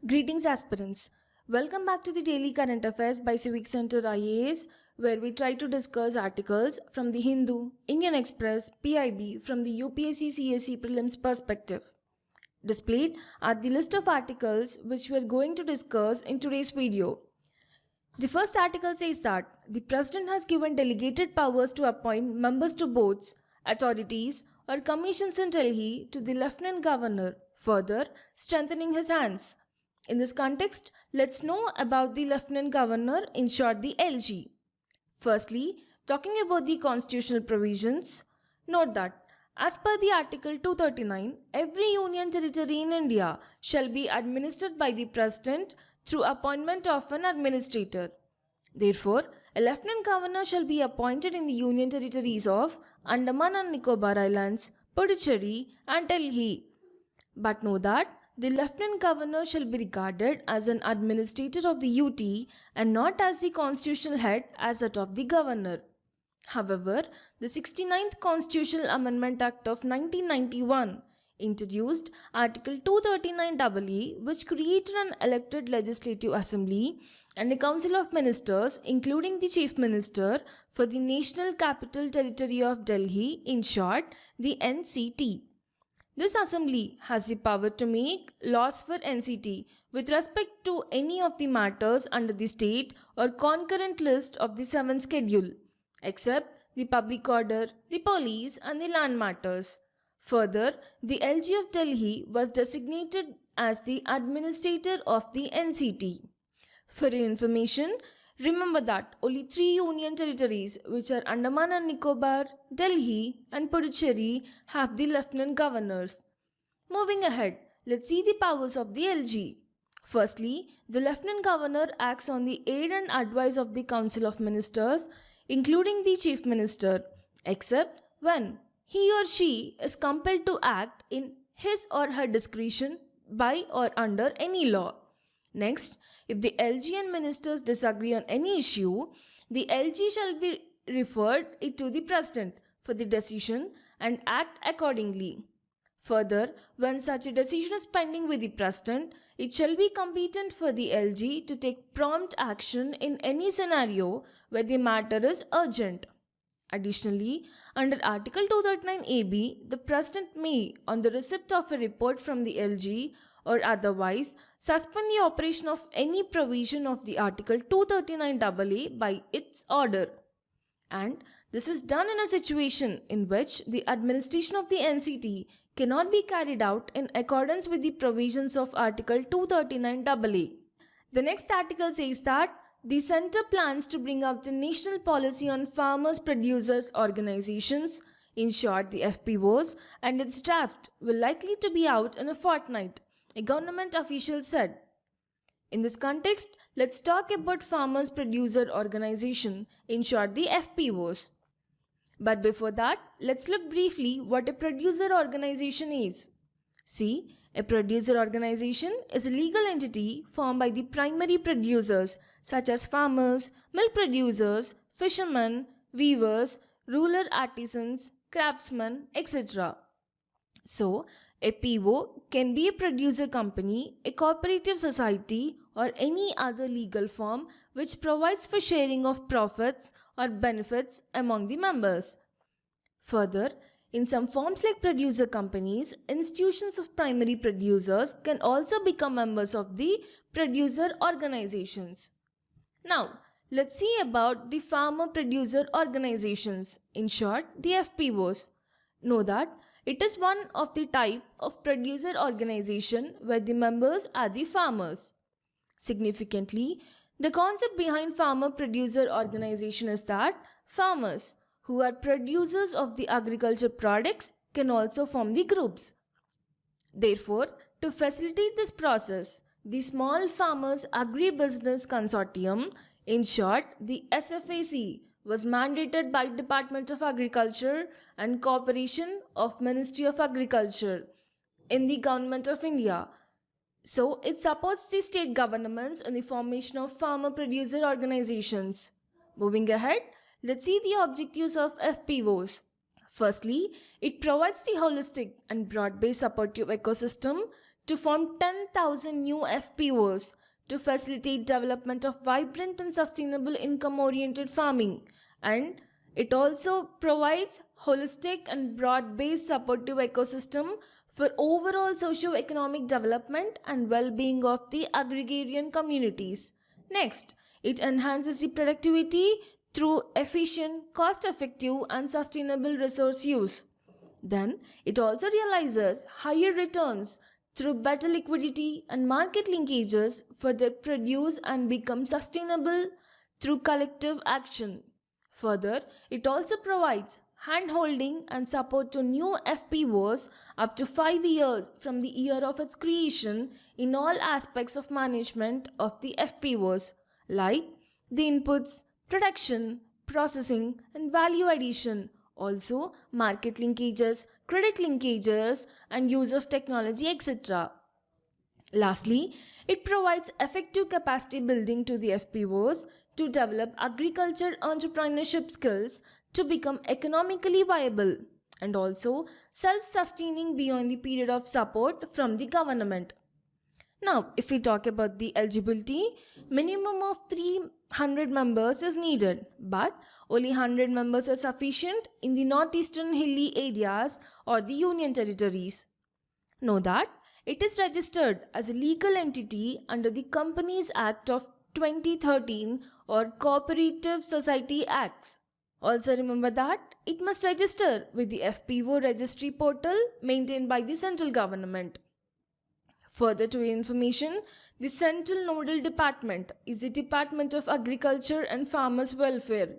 Greetings aspirants. Welcome back to the Daily Current Affairs by CivicCentre IAS, where we try to discuss articles from the Hindu, Indian Express, PIB from the UPSC CSE prelims perspective. Displayed are the list of articles which we are going to discuss in today's video. The first article says that the President has given delegated powers to appoint members to boards, authorities or commissions in Delhi to the Lieutenant Governor, further strengthening his hands. In this context, let's know about the Lieutenant Governor, in short the LG. Firstly, talking about the constitutional provisions, note that as per the Article 239, every union territory in India shall be administered by the President through appointment of an administrator. Therefore, a Lieutenant Governor shall be appointed in the union territories of Andaman and Nicobar Islands, Puducherry and Delhi. But know that the Lieutenant Governor shall be regarded as an administrator of the UT and not as the constitutional head as that of the Governor. However, the 69th Constitutional Amendment Act of 1991 introduced Article 239AA, which created an elected Legislative Assembly and a Council of Ministers, including the Chief Minister, for the National Capital Territory of Delhi, in short, the NCT. This assembly has the power to make laws for NCT with respect to any of the matters under the state or concurrent list of the 7th schedule, except the public order, the police and the land matters. Further, the LG of Delhi was designated as the administrator of the NCT. For your information, remember that only 3 union territories, which are Andaman and Nicobar, Delhi and Puducherry, have the Lieutenant Governors. Moving ahead, let's see the powers of the LG. Firstly, the Lieutenant Governor acts on the aid and advice of the Council of Ministers, including the Chief Minister, except when he or she is compelled to act in his or her discretion by or under any law. Next, if the LG and ministers disagree on any issue, the LG shall be referred it to the President for the decision and act accordingly. Further, when such a decision is pending with the President, it shall be competent for the LG to take prompt action in any scenario where the matter is urgent. Additionally, under Article 239AB, the President may, on the receipt of a report from the LG or otherwise, suspend the operation of any provision of the Article 239AA by its order. And this is done in a situation in which the administration of the NCT cannot be carried out in accordance with the provisions of Article 239AA. The next article says that the Centre plans to bring out a national policy on farmers producers organizations, in short the FPOs, and its draft will likely to be out in a fortnight, a government official said. In this context, let's talk about farmers producer organization, in short the FPOs. But before that, let's look briefly what a producer organization is. See, a producer organization is a legal entity formed by the primary producers such as farmers, milk producers, fishermen, weavers, rural artisans, craftsmen, etc. So, a PO can be a producer company, a cooperative society or any other legal form which provides for sharing of profits or benefits among the members. Further, in some forms like producer companies, institutions of primary producers can also become members of the producer organizations. Now, let's see about the farmer producer organizations, in short the FPOs. Know that it is one of the type of producer organization where the members are the farmers. Significantly, the concept behind farmer producer organization is that farmers who are producers of the agriculture products can also form the groups. Therefore, to facilitate this process, the Small Farmers Agribusiness Consortium, in short the SFAC, was mandated by Department of Agriculture and Cooperation of Ministry of Agriculture in the Government of India. So, it supports the state governments in the formation of farmer producer organizations. Moving ahead, let's see the objectives of FPOs. Firstly, it provides the holistic and broad-based supportive ecosystem to form 10,000 new FPOs to facilitate development of vibrant and sustainable income-oriented farming, and it also provides holistic and broad-based supportive ecosystem for overall socio-economic development and well-being of the agrarian communities. Next, it enhances the productivity through efficient, cost-effective and sustainable resource use. Then, it also realizes higher returns through better liquidity and market linkages for their produce and become sustainable through collective action. Further, it also provides hand-holding and support to new FPOs up to 5 years from the year of its creation in all aspects of management of the FPOs, like the inputs, production, processing, and value addition, also market linkages, credit linkages, and use of technology, etc. Lastly, it provides effective capacity building to the FPOs to develop agriculture entrepreneurship skills to become economically viable and also self-sustaining beyond the period of support from the government. Now, if we talk about the eligibility, minimum of 300 members is needed, but only 100 members are sufficient in the northeastern hilly areas or the union territories. Know that it is registered as a legal entity under the Companies Act of 2013 or Cooperative Society Acts. Also remember that it must register with the FPO registry portal maintained by the central government. Further to your information, the Central Nodal Department is the Department of Agriculture and Farmers Welfare,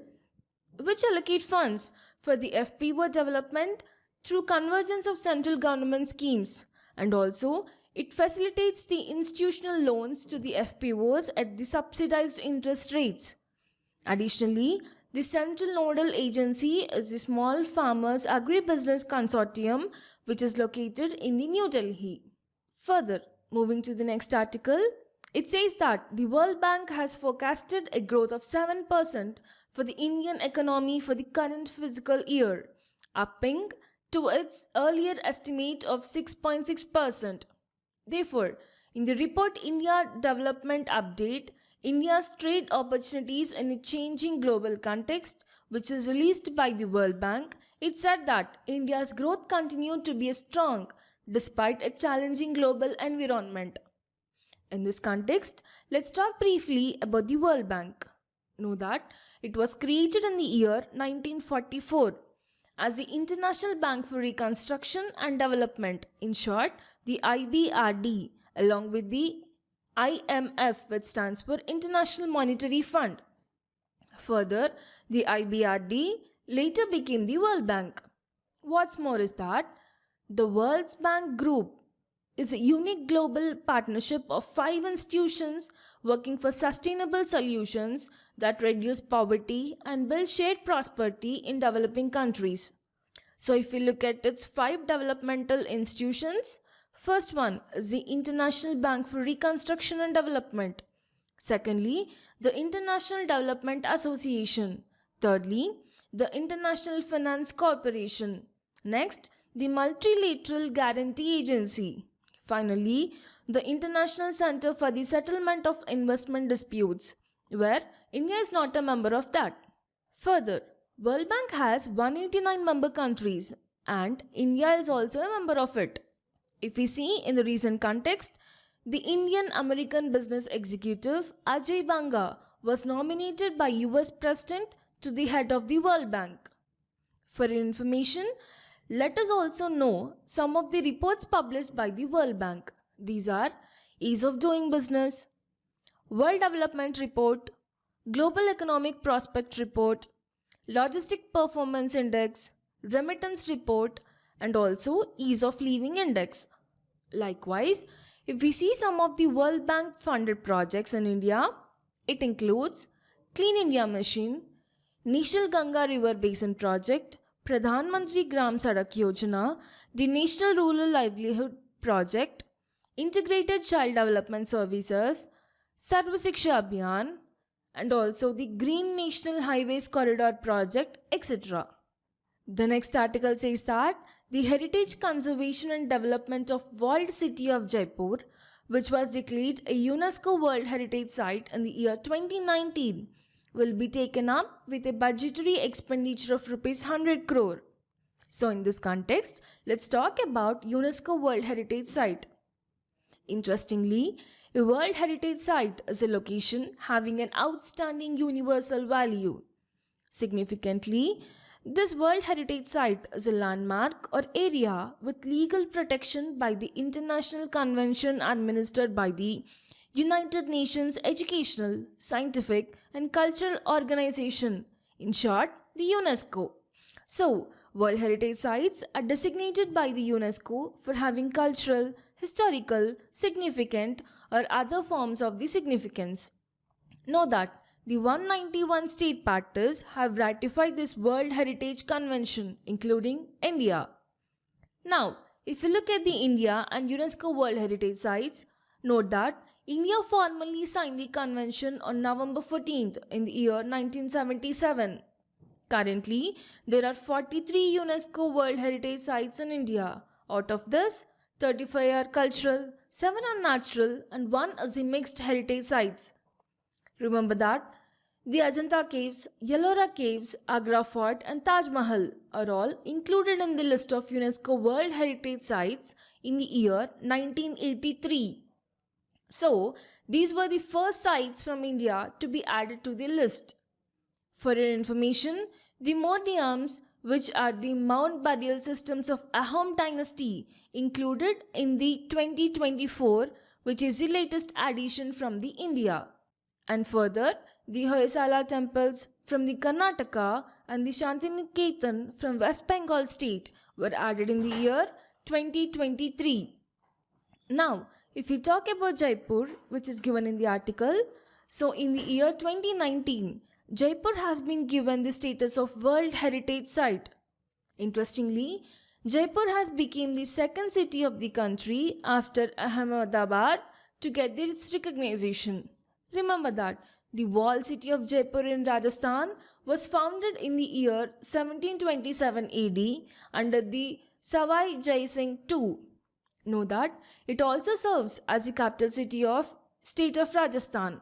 which allocate funds for the FPO development through convergence of central government schemes, and also it facilitates the institutional loans to the FPOs at the subsidized interest rates. Additionally, the Central Nodal Agency is the Small Farmers Agribusiness Consortium, which is located in the New Delhi. Further, moving to the next article, it says that the World Bank has forecasted a growth of 7% for the Indian economy for the current fiscal year, upping to its earlier estimate of 6.6%. Therefore, in the report India Development Update, India's Trade Opportunities in a Changing Global Context, which is released by the World Bank, it said that India's growth continued to be strong despite a challenging global environment. In this context, let's talk briefly about the World Bank. Know that it was created in the year 1944 as the International Bank for Reconstruction and Development, in short, the IBRD, along with the IMF, which stands for International Monetary Fund. Further, the IBRD later became the World Bank. What's more is that the World Bank Group is a unique global partnership of 5 institutions working for sustainable solutions that reduce poverty and build shared prosperity in developing countries. So if we look at its 5 developmental institutions, first one is the International Bank for Reconstruction and Development. Secondly, the International Development Association. Thirdly, the International Finance Corporation. Next, the Multilateral Guarantee Agency. Finally, the International Center for the Settlement of Investment Disputes, where India is not a member of that. Further, World Bank has 189 member countries and India is also a member of it. If we see in the recent context, the Indian American business executive Ajay Banga was nominated by US President to the head of the World Bank. For your information, let us also know some of the reports published by the World Bank. These are Ease of Doing Business, World Development Report, Global Economic Prospect Report, Logistic Performance Index, Remittance Report, and also Ease of Living Index. Likewise, if we see some of the World Bank funded projects in India, it includes Clean India Mission, National Ganga River Basin Project, Pradhan Mantri Gram Sadak Yojana, the National Rural Livelihood Project, Integrated Child Development Services, Sarva Shiksha Abhiyan, and also the Green National Highways Corridor Project, etc. The next article says that the Heritage Conservation and Development of Walled City of Jaipur, which was declared a UNESCO World Heritage Site in the year 2019, will be taken up with a budgetary expenditure of Rs 100 crore. So in this context, let's talk about UNESCO World Heritage Site. Interestingly, a World Heritage Site is a location having an outstanding universal value. Significantly, this World Heritage Site is a landmark or area with legal protection by the international convention administered by the United Nations Educational, Scientific and Cultural Organization, in short, the UNESCO. So, World Heritage Sites are designated by the UNESCO for having cultural, historical, significant or other forms of the significance. Know that the 191 state parties have ratified this World Heritage Convention, including India. Now, if you look at the India and UNESCO World Heritage Sites, note that India formally signed the convention on November 14th in the year 1977. Currently, there are 43 UNESCO World Heritage Sites in India. Out of this, 35 are cultural, 7 are natural and 1 is the mixed heritage sites. Remember that the Ajanta Caves, Ellora Caves, Agra Fort and Taj Mahal are all included in the list of UNESCO World Heritage Sites in the year 1983. So, these were the first sites from India to be added to the list. For your information, the mausoleums, which are the mound burial systems of Ahom dynasty, included in the 2024, which is the latest addition from the India. And further, the Hoysala temples from the Karnataka and the Shantiniketan from West Bengal state were added in the year 2023. Now, if we talk about Jaipur, which is given in the article, so in the year 2019, Jaipur has been given the status of World Heritage Site. Interestingly, Jaipur has become the second city of the country after Ahmedabad to get its recognition. Remember that the walled city of Jaipur in Rajasthan was founded in the year 1727 AD under the Savai Jai Singh II. Know that it also serves as the capital city of state of Rajasthan.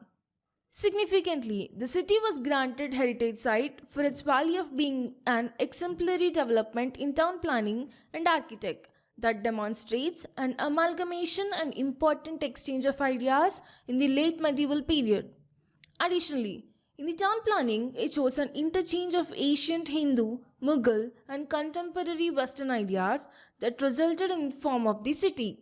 Significantly, the city was granted heritage site for its value of being an exemplary development in town planning and architect that demonstrates an amalgamation and important exchange of ideas in the late medieval period. Additionally, in the town planning, it shows an interchange of ancient Hindu, Mughal and contemporary Western ideas that resulted in the form of the city.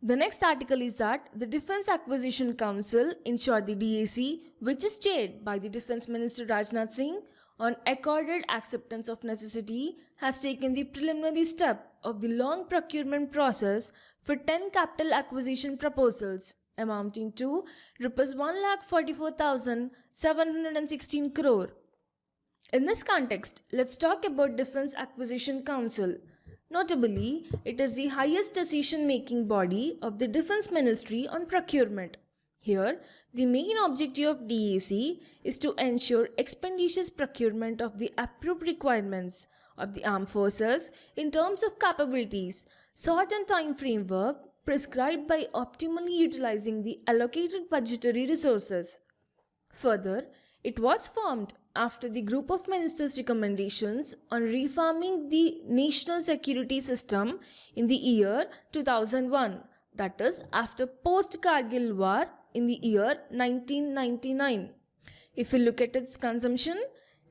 The next article is that the Defence Acquisition Council, in short the DAC, which is chaired by the Defence Minister Rajnath Singh, on accorded acceptance of necessity, has taken the preliminary step of the long procurement process for 10 capital acquisition proposals amounting to Rs 1,44,716 crore. In this context, let's talk about Defence Acquisition Council. Notably, it is the highest decision-making body of the Defence Ministry on procurement. Here, the main objective of DAC is to ensure expeditious procurement of the approved requirements of the armed forces in terms of capabilities, sort and time framework prescribed by optimally utilizing the allocated budgetary resources. Further, it was formed after the group of ministers' recommendations on reforming the national security system in the year 2001, that is after post-Kargil war in the year 1999. If we look at its consumption,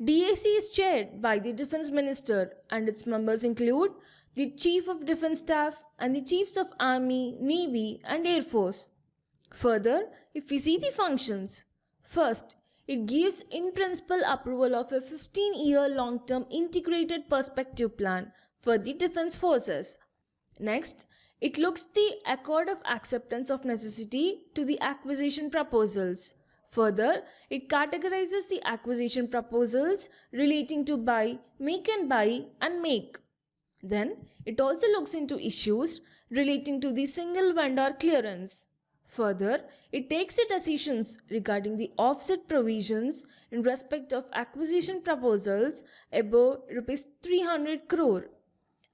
DAC is chaired by the Defence Minister and its members include the Chief of Defence Staff and the Chiefs of Army, Navy and Air Force. Further, if we see the functions, first, it gives in principle approval of a 15-year long-term integrated perspective plan for the defence forces. Next, it looks the accord of acceptance of necessity to the acquisition proposals. Further, it categorizes the acquisition proposals relating to buy, make and make. Then, it also looks into issues relating to the single vendor clearance. Further, it takes the decisions regarding the offset provisions in respect of acquisition proposals above Rs 300 crore.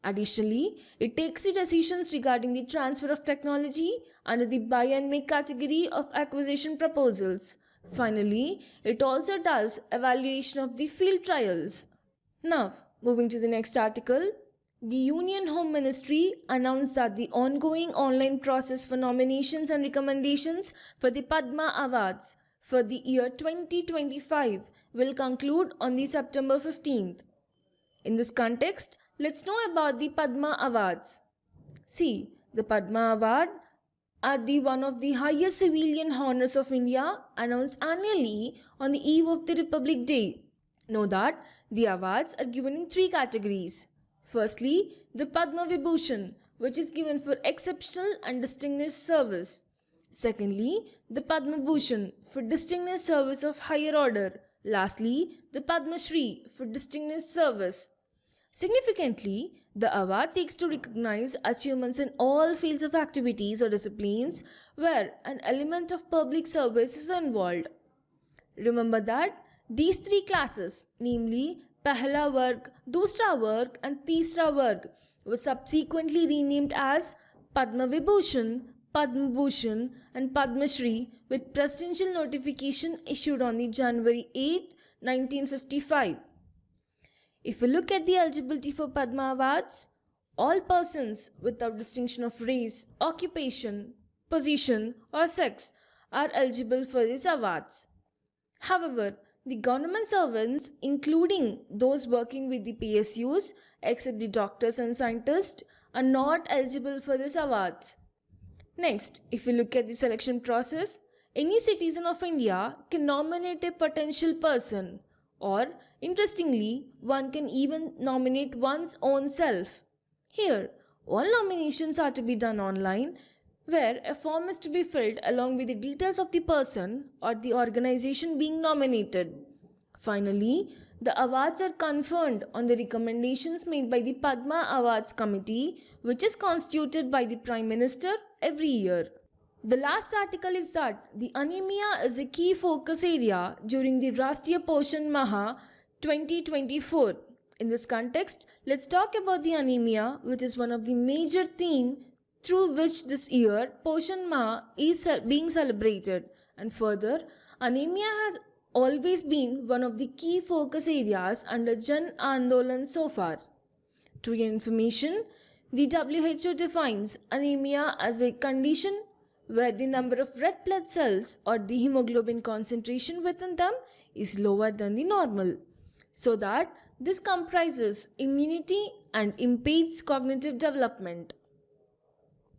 Additionally, it takes the decisions regarding the transfer of technology under the buy and make category of acquisition proposals. Finally, it also does evaluation of the field trials. Now, moving to the next article, the Union Home Ministry announced that the ongoing online process for nominations and recommendations for the Padma Awards for the year 2025 will conclude on the September 15th. In this context, let's know about the Padma Awards. See, the Padma Award are the one of the highest civilian honors of India announced annually on the eve of the Republic Day. Know that the awards are given in three categories. Firstly, the Padma Vibhushan, which is given for exceptional and distinguished service. Secondly, the Padma Bhushan for distinguished service of higher order. Lastly, the Padma Shri for distinguished service. Significantly, the award seeks to recognize achievements in all fields of activities or disciplines where an element of public service is involved. Remember that these three classes, namely Pehla Varg, Dusra Varg and Teesra Varg, were subsequently renamed as Padma Vibhushan, Padma Bhushan and Padma Shri with presidential notification issued on the January 8, 1955. If we look at the eligibility for Padma Awards, all persons without distinction of race, occupation, position or sex are eligible for these awards. However, the government servants, including those working with the PSUs, except the doctors and scientists, are not eligible for these awards. Next, if we look at the selection process, any citizen of India can nominate a potential person, or interestingly, one can even nominate one's own self. Here, all nominations are to be done online, where a form is to be filled along with the details of the person or the organization being nominated. Finally, the awards are conferred on the recommendations made by the Padma Awards Committee, which is constituted by the Prime Minister every year. The last article is that the anemia is a key focus area during the Rashtriya Poshan Maha 2024. In this context, let's talk about the anemia, which is one of the major themes through which this year Poshan Maha is being celebrated. And further, anemia has always been one of the key focus areas under Jan Andolan so far. To your information, the WHO defines anemia as a condition where the number of red blood cells or the hemoglobin concentration within them is lower than the normal, so that this comprises immunity and impedes cognitive development.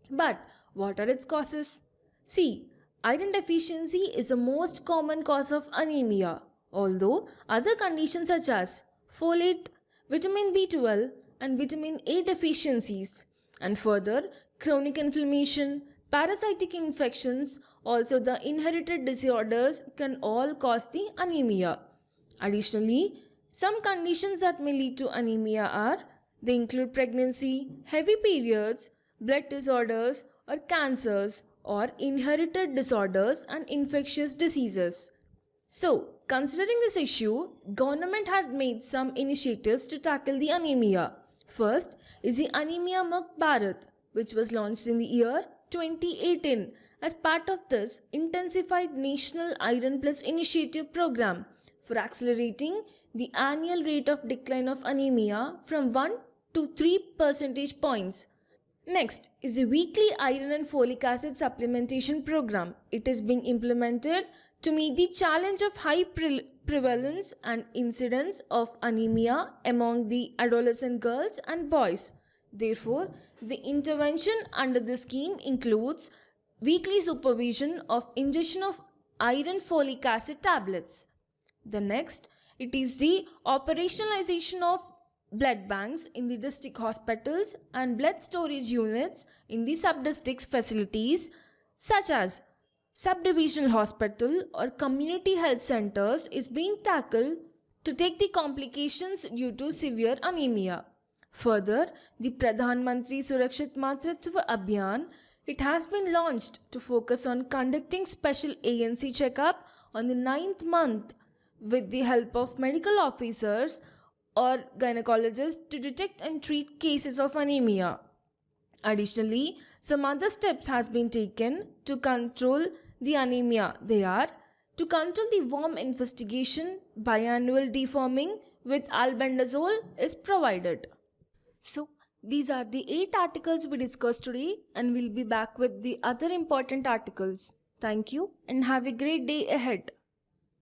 But what are its causes? See, iron deficiency is the most common cause of anemia, although other conditions such as folate, vitamin B12 and vitamin A deficiencies, and further chronic inflammation, parasitic infections, also the inherited disorders can all cause the anemia. Additionally, some conditions that may lead to anemia are, they include pregnancy, heavy periods, blood disorders or cancers or inherited disorders and infectious diseases. So, considering this issue, government had made some initiatives to tackle the anemia. First is the Anemia Mukt Bharat, which was launched in the year 2018 as part of this intensified National Iron Plus Initiative program for accelerating the annual rate of decline of anemia from 1 to 3 percentage points. Next is the weekly iron and folic acid supplementation program. It is being implemented to meet the challenge of high prevalence and incidence of anemia among the adolescent girls and boys. Therefore, the intervention under the scheme includes weekly supervision of ingestion of iron folic acid tablets. The next, it is the operationalization of blood banks in the district hospitals and blood storage units in the sub-district facilities such as subdivisional hospital or community health centers is being tackled to take the complications due to severe anemia. Further, the Pradhan Mantri Surakshit Matritva Abhiyan, it has been launched to focus on conducting special ANC checkup on the 9th month with the help of medical officers or gynecologist to detect and treat cases of anemia. Additionally, some other steps has been taken to control the anemia. They are to control the worm infestation, biannual deforming with albendazole is provided. So, these are the 8 articles we discussed today, and we'll be back with the other important articles. Thank you and have a great day ahead.